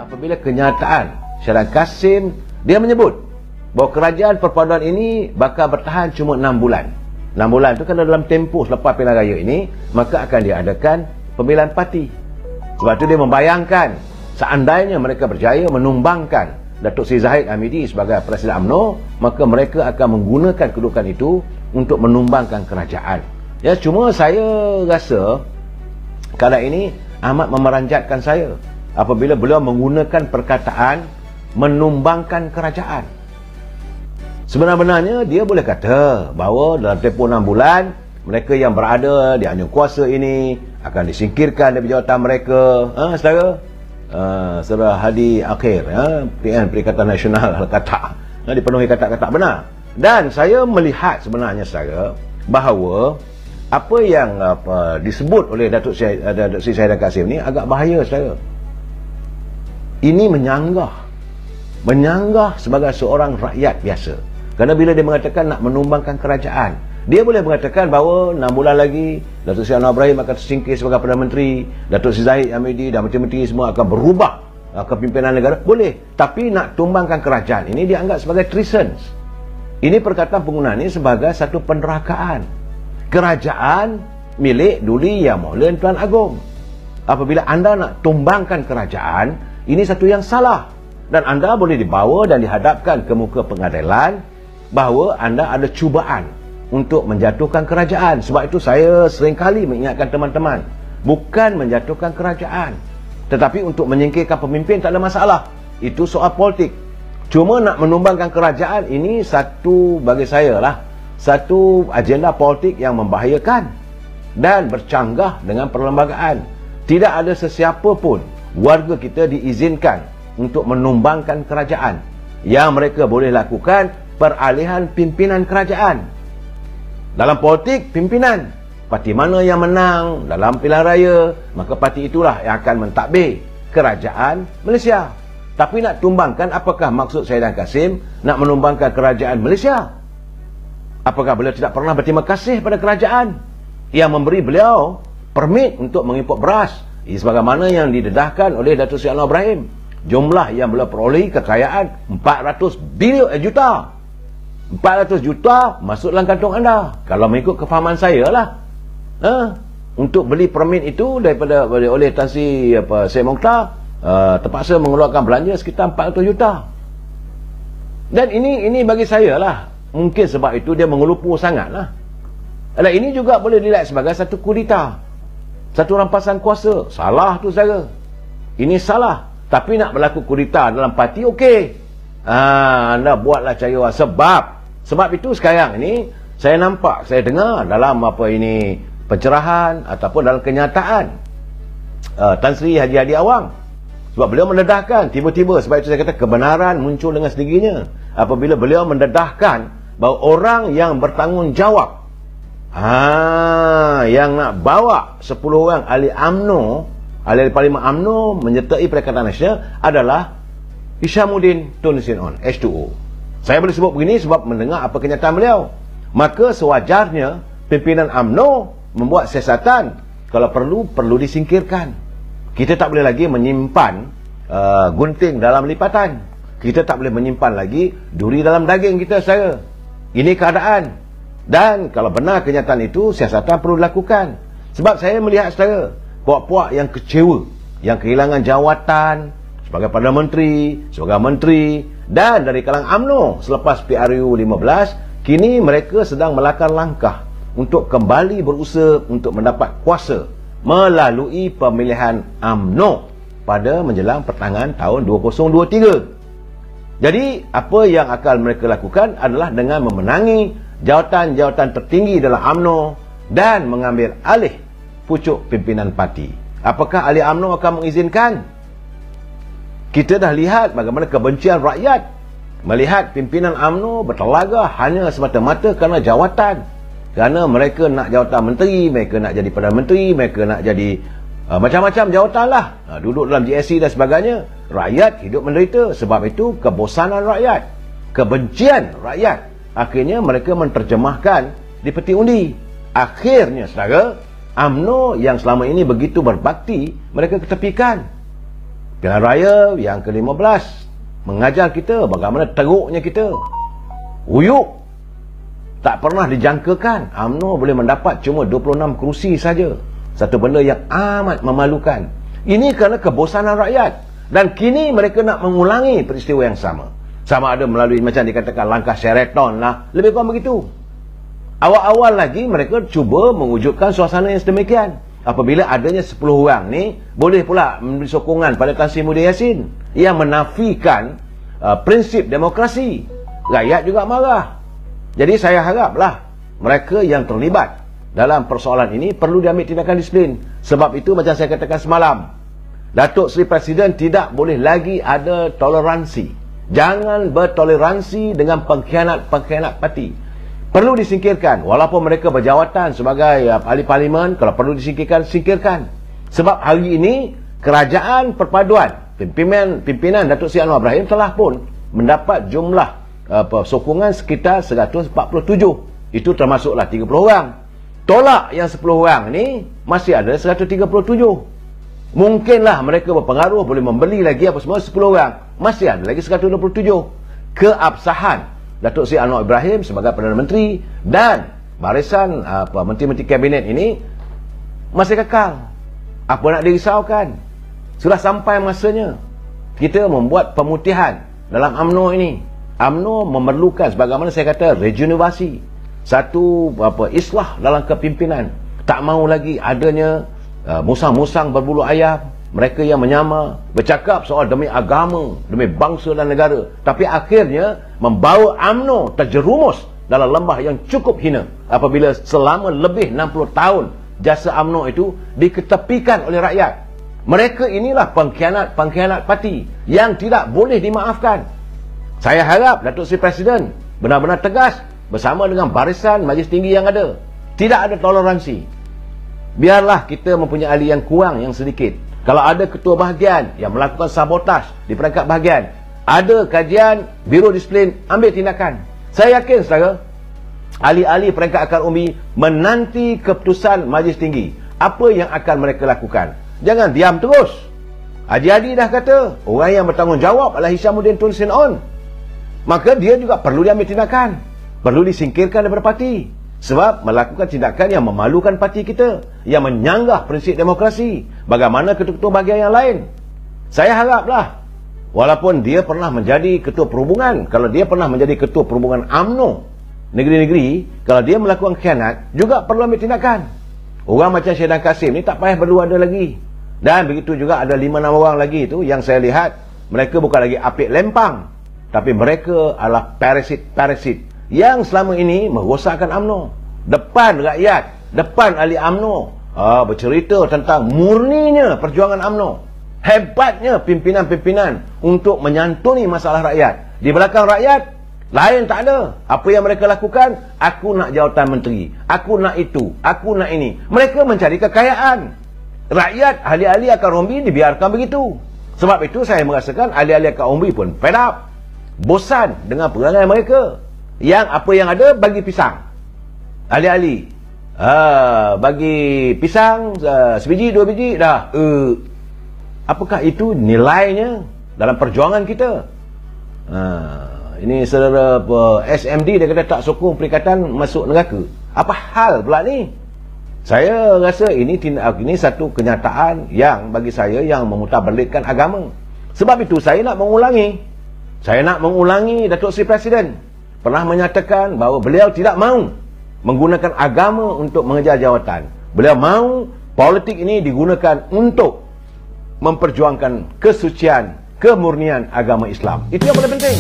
apabila kenyataan Syariah Kasim dia menyebut bahawa kerajaan perpaduan ini bakal bertahan cuma 6 bulan. 6 bulan tu kan dalam tempoh selepas pilihan raya ini, maka akan diadakan pemilihan parti. Sebab tu dia membayangkan seandainya mereka berjaya menumbangkan Datuk Seri Zahid Hamidi sebagai Presiden UMNO, maka mereka akan menggunakan kedudukan itu untuk menumbangkan kerajaan. Ya, cuma saya rasa kala ini amat memeranjatkan saya apabila beliau menggunakan perkataan menumbangkan kerajaan. Sebenarnya dia boleh kata bahawa dalam tempoh 6 bulan mereka yang berada di anjung kuasa ini akan disingkirkan dari jawatan mereka. Saudara Saudara Hadi Akhir, PN Perikatan Nasional kata dipenuhi kata-kata benar. Dan saya melihat sebenarnya saudara bahawa apa yang disebut oleh Datuk Seri Syahidah Kasim ni agak bahaya saudara. Ini menyanggah sebagai seorang rakyat biasa. Kerana bila dia mengatakan nak menumbangkan kerajaan, dia boleh mengatakan bahawa 6 bulan lagi Datuk Seri Anwar Ibrahim akan tersingkir sebagai Perdana Menteri, Datuk Seri Zahid Hamidi dan menteri-menteri semua akan berubah kepimpinan negara. Boleh. Tapi nak tumbangkan kerajaan ini dianggap sebagai treason. Ini perkataan penggunaan ini sebagai satu penerakaan. Kerajaan milik Duli Yang Mulia Tuan Agong. Apabila anda nak tumbangkan kerajaan, ini satu yang salah. Dan anda boleh dibawa dan dihadapkan ke muka pengadilan bahawa anda ada cubaan untuk menjatuhkan kerajaan. Sebab itu saya seringkali mengingatkan teman-teman, bukan menjatuhkan kerajaan, tetapi untuk menyingkirkan pemimpin tak ada masalah. Itu soal politik. Cuma nak menumbangkan kerajaan ini satu, bagi saya lah, satu agenda politik yang membahayakan dan bercanggah dengan perlembagaan. Tidak ada sesiapa pun warga kita diizinkan untuk menumbangkan kerajaan. Yang mereka boleh lakukan peralihan pimpinan kerajaan. Dalam politik, pimpinan. Parti mana yang menang dalam pilihan raya, maka parti itulah yang akan mentadbir kerajaan Malaysia. Tapi nak tumbangkan, apakah maksud Syahidah Kasim nak menumbangkan kerajaan Malaysia? Apakah beliau tidak pernah berterima kasih pada kerajaan yang memberi beliau permit untuk mengimport beras sebagaimana yang didedahkan oleh Datuk Seri Anwar Ibrahim? Jumlah yang beliau perolehi kekayaan 400 juta. 400 juta masuk dalam kantong anda. Kalau mengikut kefahaman saya lah, untuk beli permit itu daripada oleh Tan Sri Syed Mokhtar, terpaksa mengeluarkan belanja sekitar 400 juta. Dan ini bagi saya lah, mungkin sebab itu dia mengelupu sangat lah. Dan ini juga boleh dilihat sebagai satu kudeta, satu rampasan kuasa. Salah tu saudara. Ini salah. Tapi nak berlaku kudeta dalam parti, okey. Anda buatlah cara. Sebab itu sekarang ini saya nampak, saya dengar dalam pencerahan ataupun dalam kenyataan Tan Sri Haji Hadi Awang. Sebab beliau mendedahkan tiba-tiba, sebab itu saya kata kebenaran muncul dengan sendirinya apabila beliau mendedahkan bahawa orang yang bertanggungjawab, yang nak bawa 10 orang ahli UMNO, ahli Parlimen UMNO menyertai Perikatan Nasional adalah Hishamuddin Tun Sin On, H2O. Saya boleh sebut begini sebab mendengar apa kenyataan beliau. Maka sewajarnya pimpinan UMNO membuat siasatan, kalau perlu disingkirkan. Kita tak boleh lagi menyimpan gunting dalam lipatan. Kita tak boleh menyimpan lagi duri dalam daging kita, saudara. Ini keadaan. Dan kalau benar kenyataan itu, siasatan perlu dilakukan. Sebab saya melihat, saudara, puak-puak yang kecewa, yang kehilangan jawatan sebagai Perdana Menteri, sebagai Menteri, dan dari kalangan UMNO selepas PRU 15, kini mereka sedang melakar langkah untuk kembali berusaha untuk mendapat kuasa melalui pemilihan UMNO pada menjelang pertengahan tahun 2023. Jadi, apa yang akan mereka lakukan adalah dengan memenangi jawatan-jawatan tertinggi dalam UMNO dan mengambil alih pucuk pimpinan parti. Apakah ahli UMNO akan mengizinkan? Kita dah lihat bagaimana kebencian rakyat melihat pimpinan UMNO bertelaga hanya semata-mata kerana jawatan. Kerana mereka nak jawatan menteri, mereka nak jadi Perdana Menteri, mereka nak jadi macam-macam jawatan lah. Duduk dalam GSC dan sebagainya. Rakyat hidup menderita. Sebab itu kebosanan rakyat, kebencian rakyat, akhirnya mereka menterjemahkan di peti undi. Akhirnya, saudara, UMNO yang selama ini begitu berbakti, mereka ketepikan. Pilihan raya yang ke-15 mengajar kita bagaimana teruknya kita. Uyuk. Tak pernah dijangkakan UMNO boleh mendapat cuma 26 kerusi saja. Satu benda yang amat memalukan. Ini kerana kebosanan rakyat. Dan kini mereka nak mengulangi peristiwa yang sama. Sama ada melalui macam dikatakan langkah Sheraton lah. Lebih kurang begitu. Awal-awal lagi mereka cuba mewujudkan suasana yang sedemikian. Apabila adanya 10 orang ni boleh pula memberi sokongan pada Tan Sri Muhyiddin Yassin yang menafikan prinsip demokrasi. Rakyat juga marah. Jadi saya haraplah mereka yang terlibat dalam persoalan ini perlu diambil tindakan disiplin. Sebab itu macam saya katakan semalam, Datuk Seri Presiden tidak boleh lagi ada toleransi. Jangan bertoleransi dengan pengkhianat-pengkhianat parti. Perlu disingkirkan. Walaupun mereka berjawatan sebagai ahli parlimen, kalau perlu disingkirkan, singkirkan. Sebab hari ini kerajaan perpaduan pimpinan Datuk Seri Anwar Ibrahim telah pun mendapat jumlah sokongan sekitar 147. Itu termasuklah 30 orang. Tolak yang 10 orang ni masih ada 137. Mungkinlah mereka berpengaruh, boleh membeli lagi apa semua 10 orang. Masih ada lagi 127. Keabsahan Datuk Seri Anwar Ibrahim sebagai Perdana Menteri dan barisan menteri-menteri kabinet ini masih kekal. Apa nak dirisaukan? Sudah sampai masanya kita membuat pemutihan dalam UMNO ini. UMNO memerlukan, sebagaimana saya kata, regenerasi, satu islah dalam kepimpinan. Tak mahu lagi adanya musang-musang berbulu ayam, mereka yang menyamar, bercakap soal demi agama, demi bangsa dan negara, tapi akhirnya membawa UMNO terjerumus dalam lembah yang cukup hina apabila selama lebih 60 tahun jasa UMNO itu diketepikan oleh rakyat. Mereka inilah pengkhianat parti yang tidak boleh dimaafkan. Saya harap Datuk Seri Presiden benar-benar tegas bersama dengan barisan Majlis Tinggi yang ada. Tidak ada toleransi. Biarlah kita mempunyai ahli yang kurang, yang sedikit. Kalau ada ketua bahagian yang melakukan sabotaj di peringkat bahagian, ada kajian Biro Disiplin, ambil tindakan. Saya yakin, saudara, ahli-ahli peringkat akar umbi menanti keputusan Majlis Tinggi. Apa yang akan mereka lakukan? Jangan diam terus. Haji Hadi dah kata, orang yang bertanggungjawab adalah Hishamuddin Tun Sin On. Maka dia juga perlu diambil tindakan. Perlu disingkirkan daripada parti. Sebab melakukan tindakan yang memalukan parti kita, yang menyanggah prinsip demokrasi. Bagaimana ketua-ketua bahagian yang lain. Saya haraplah, walaupun dia pernah menjadi ketua perhubungan, kalau dia pernah menjadi ketua perhubungan UMNO negeri-negeri, kalau dia melakukan khianat, juga perlu ambil tindakan. Orang macam Syedan Kasim ni tak payah perlu ada lagi. Dan begitu juga ada 5-6 orang lagi tu yang saya lihat, mereka bukan lagi apik lempang, tapi mereka adalah parasit yang selama ini merosakkan UMNO. Depan rakyat, depan ahli UMNO, bercerita tentang murninya perjuangan UMNO, hebatnya pimpinan-pimpinan untuk menyantuni masalah rakyat. Di belakang rakyat, lain tak ada. Apa yang mereka lakukan? Aku nak jawatan menteri, aku nak itu, aku nak ini. Mereka mencari kekayaan. Rakyat, ahli-ahli akar umbi dibiarkan begitu. Sebab itu saya merasakan ahli-ahli akar umbi pun fed up, bosan dengan perangai mereka. Yang apa yang ada, bagi pisang. Ahli-ahli bagi pisang sebiji, 2 biji dah. Apakah itu nilainya dalam perjuangan kita? Ini saudara SMD dia kata tak sokong perikatan masuk neraka. Apa hal pula ni? Saya rasa ini satu kenyataan yang bagi saya yang memutarbelitkan agama. Sebab itu saya nak mengulangi Datuk Seri Presiden pernah menyatakan bahawa beliau tidak mahu menggunakan agama untuk mengejar jawatan. Beliau mahu politik ini digunakan untuk memperjuangkan kesucian, kemurnian agama Islam. Itu yang paling penting.